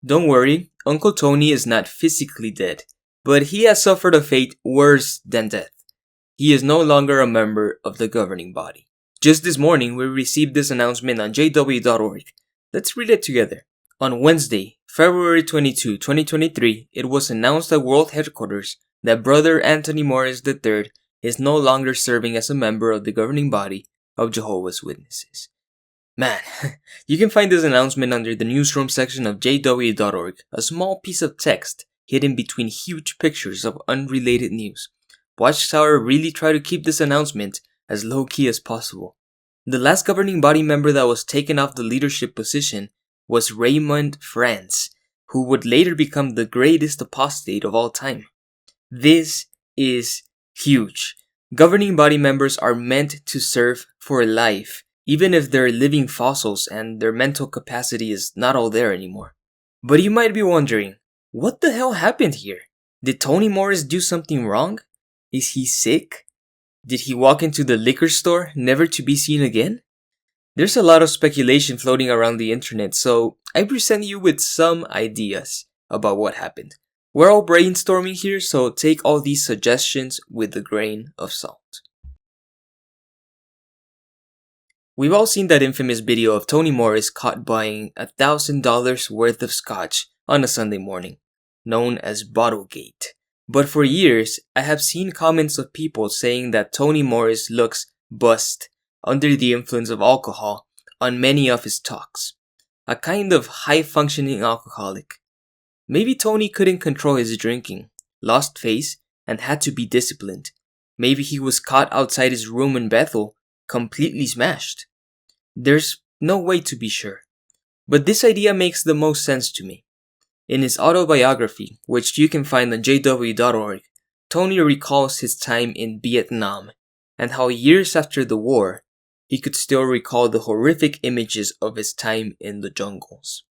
Don't worry, Uncle Tony is not physically dead, but he has suffered a fate worse than death. He is no longer a member of the governing body. Just this morning, we received this announcement on jw.org. Let's read it together. On Wednesday, February 22, 2023, it was announced at World Headquarters that Brother Anthony Morris III is no longer serving as a member of the governing body of Jehovah's Witnesses. Man, you can find this announcement under the newsroom section of jw.org, a small piece of text hidden between huge pictures of unrelated news. Watchtower really tried to keep this announcement as low-key as possible. The last governing body member that was taken off the leadership position was Raymond France, who would later become the greatest apostate of all time. This is huge. Governing body members are meant to serve for life, even if they're living fossils and their mental capacity is not all there anymore. But you might be wondering, what the hell happened here? Did Tony Morris do something wrong? Is he sick? Did he walk into the liquor store, never to be seen again? There's a lot of speculation floating around the internet, so I present you with some ideas about what happened. We're all brainstorming here, so take all these suggestions with a grain of salt. We've all seen that infamous video of Tony Morris caught buying $1,000 worth of scotch on a Sunday morning, known as Bottlegate. But for years, I have seen comments of people saying that Tony Morris looks buzzed under the influence of alcohol on many of his talks. A kind of high-functioning alcoholic. Maybe Tony couldn't control his drinking, lost face, and had to be disciplined. Maybe he was caught outside his room in Bethel, completely smashed. There's no way to be sure. But this idea makes the most sense to me. In his autobiography, which you can find on jw.org, Tony recalls his time in Vietnam and how years after the war, he could still recall the horrific images of his time in the jungles.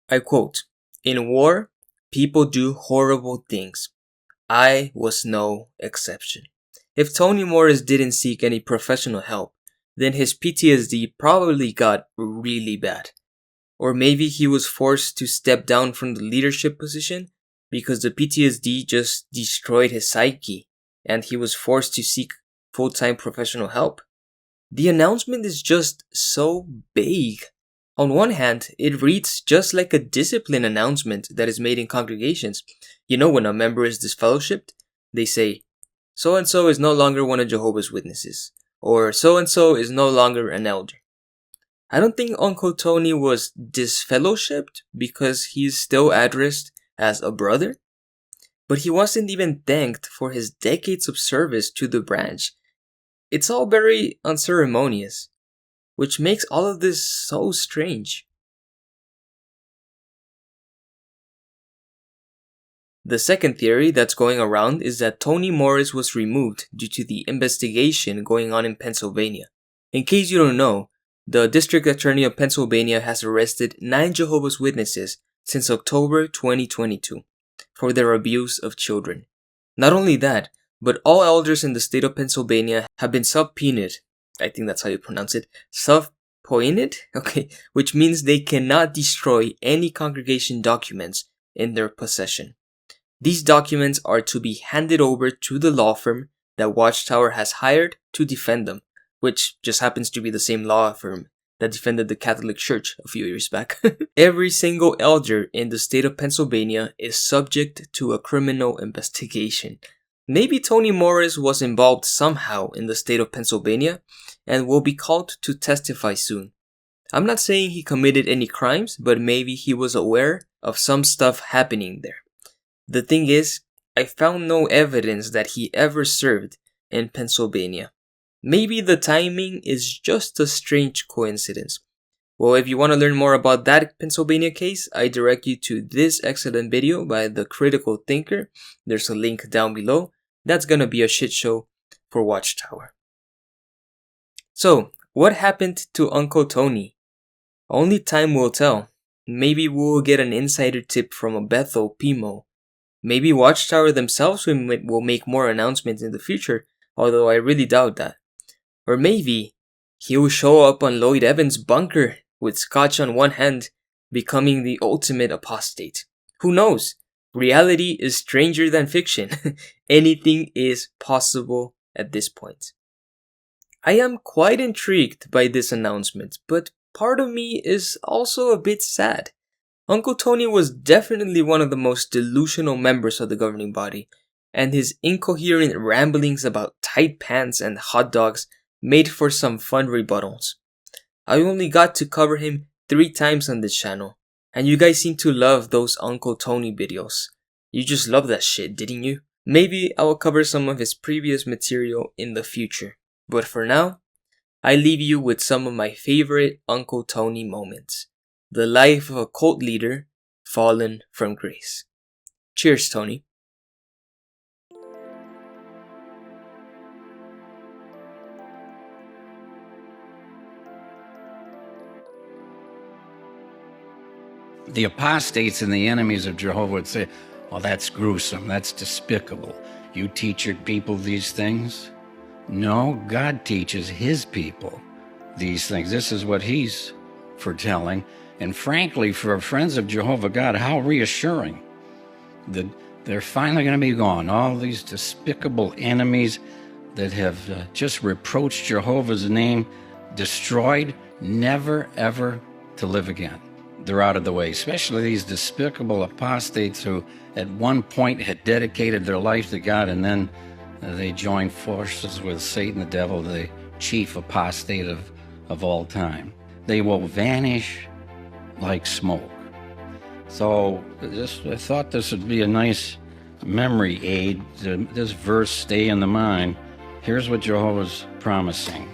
I quote, "In war, people do horrible things. I was no exception." If Tony Morris didn't seek any professional help, then his PTSD probably got really bad. Or maybe he was forced to step down from the leadership position because the PTSD just destroyed his psyche and he was forced to seek full-time professional help. The announcement is just so vague. On one hand, it reads just like a discipline announcement that is made in congregations. You know, when a member is disfellowshipped, they say, "So-and-so is no longer one of Jehovah's Witnesses," or "So-and-so is no longer an elder." I don't think Uncle Tony was disfellowshipped because he's still addressed as a brother, but he wasn't even thanked for his decades of service to the branch. It's all very unceremonious, which makes all of this so strange. The second theory that's going around is that Tony Morris was removed due to the investigation going on in Pennsylvania. In case you don't know, the District Attorney of Pennsylvania has arrested 9 Jehovah's Witnesses since October 2022 for their abuse of children. Not only that, but all elders in the state of Pennsylvania have been subpoenaed. I think that's how you pronounce it. Subpoenaed? Okay, which means they cannot destroy any congregation documents in their possession. These documents are to be handed over to the law firm that Watchtower has hired to defend them, which just happens to be the same law firm that defended the Catholic Church a few years back. Every single elder in the state of Pennsylvania is subject to a criminal investigation. Maybe Tony Morris was involved somehow in the state of Pennsylvania and will be called to testify soon. I'm not saying he committed any crimes, but maybe he was aware of some stuff happening there. The thing is, I found no evidence that he ever served in Pennsylvania. Maybe the timing is just a strange coincidence. Well, if you want to learn more about that Pennsylvania case, I direct you to this excellent video by The Critical Thinker. There's a link down below. That's gonna be a shit show for Watchtower. So, what happened to Uncle Tony? Only time will tell. Maybe we'll get an insider tip from a Bethel PMO. Maybe Watchtower themselves will make more announcements in the future, although I really doubt that. Or maybe he'll show up on Lloyd Evans' bunker with scotch on one hand, becoming the ultimate apostate. Who knows? Reality is stranger than fiction. Anything is possible at this point. I am quite intrigued by this announcement, but part of me is also a bit sad. Uncle Tony was definitely one of the most delusional members of the governing body, and his incoherent ramblings about tight pants and hot dogs made for some fun rebuttals. I only got to cover him 3 times on this channel, and you guys seem to love those Uncle Tony videos. You just love that shit, didn't you? Maybe I will cover some of his previous material in the future, but for now, I leave you with some of my favorite Uncle Tony moments. The life of a cult leader fallen from grace. Cheers, Tony. The apostates and the enemies of Jehovah would say, "Oh, that's gruesome, that's despicable. You teach your people these things?" No, God teaches his people these things. This is what he's foretelling. And frankly, for friends of Jehovah God, how reassuring that they're finally going to be gone. All these despicable enemies that have just reproached Jehovah's name, destroyed, never ever to live again. They're out of the way, especially these despicable apostates who at one point had dedicated their life to God, and then they joined forces with Satan, the devil, the chief apostate of all time. They will vanish like smoke. So I thought this would be a nice memory aid to this verse stay in the mind. Here's what Jehovah's promising.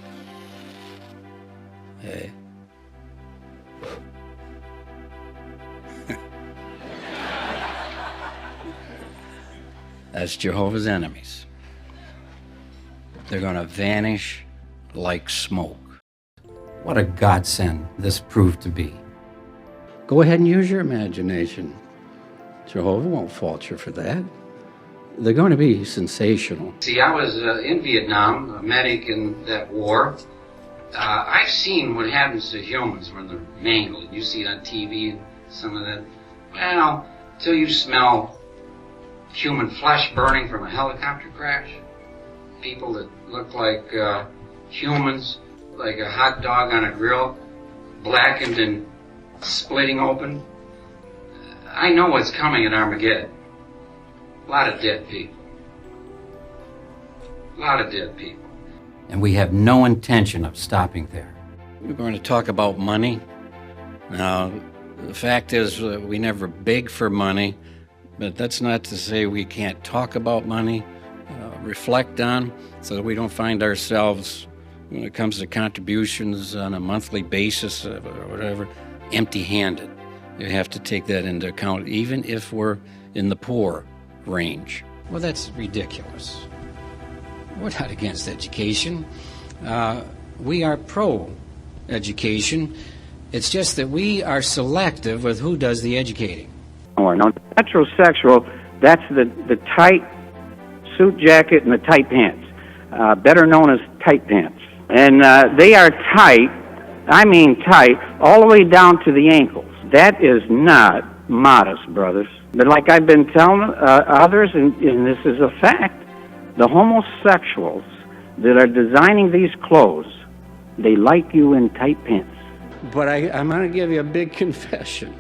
Hey. That's Jehovah's enemies. They're going to vanish like smoke. What a godsend this proved to be. Go ahead and use your imagination. Jehovah won't fault you for that. They're going to be sensational. See, I was in Vietnam, a medic in that war. I've seen what happens to humans when they're mangled. You see it on TV and some of that. Well, till you smell human flesh burning from a helicopter crash. People that look like humans, like a hot dog on a grill, blackened and splitting open. I know what's coming at Armageddon. A lot of dead people. A lot of dead people. And we have no intention of stopping there. We're going to talk about money. Now, the fact is we never beg for money, but that's not to say we can't talk about money, reflect on, so that we don't find ourselves, when it comes to contributions on a monthly basis or whatever, empty-handed. You have to take that into account, even if we're in the poor range. Well, that's ridiculous. We're not against education. We are pro-education. It's just that we are selective with who does the educating. Now, heterosexual, that's the tight suit jacket and the tight pants, better known as tight pants. And they are tight, I mean tight, all the way down to the ankles. That is not modest, brothers. But like I've been telling others, and this is a fact, the homosexuals that are designing these clothes, they like you in tight pants. But I'm going to give you a big confession.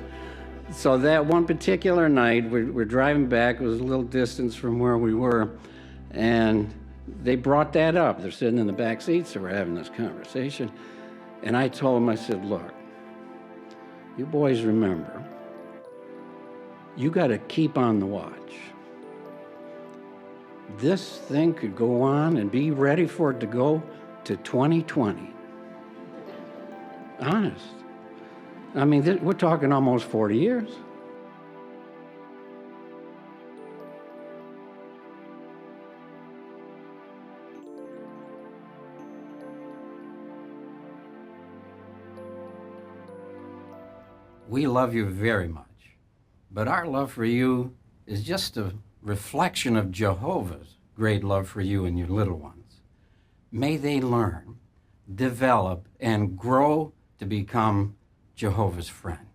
So that one particular night, we're driving back. It was a little distance from where we were, and they brought that up. They're sitting in the back seat, so we're having this conversation. And I told them, I said, look, you boys remember, you got to keep on the watch. This thing could go on and be ready for it to go to 2020. Honest. I mean, we're talking almost 40 years. We love you very much, but our love for you is just a reflection of Jehovah's great love for you and your little ones. May they learn, develop, and grow to become Jehovah's friend.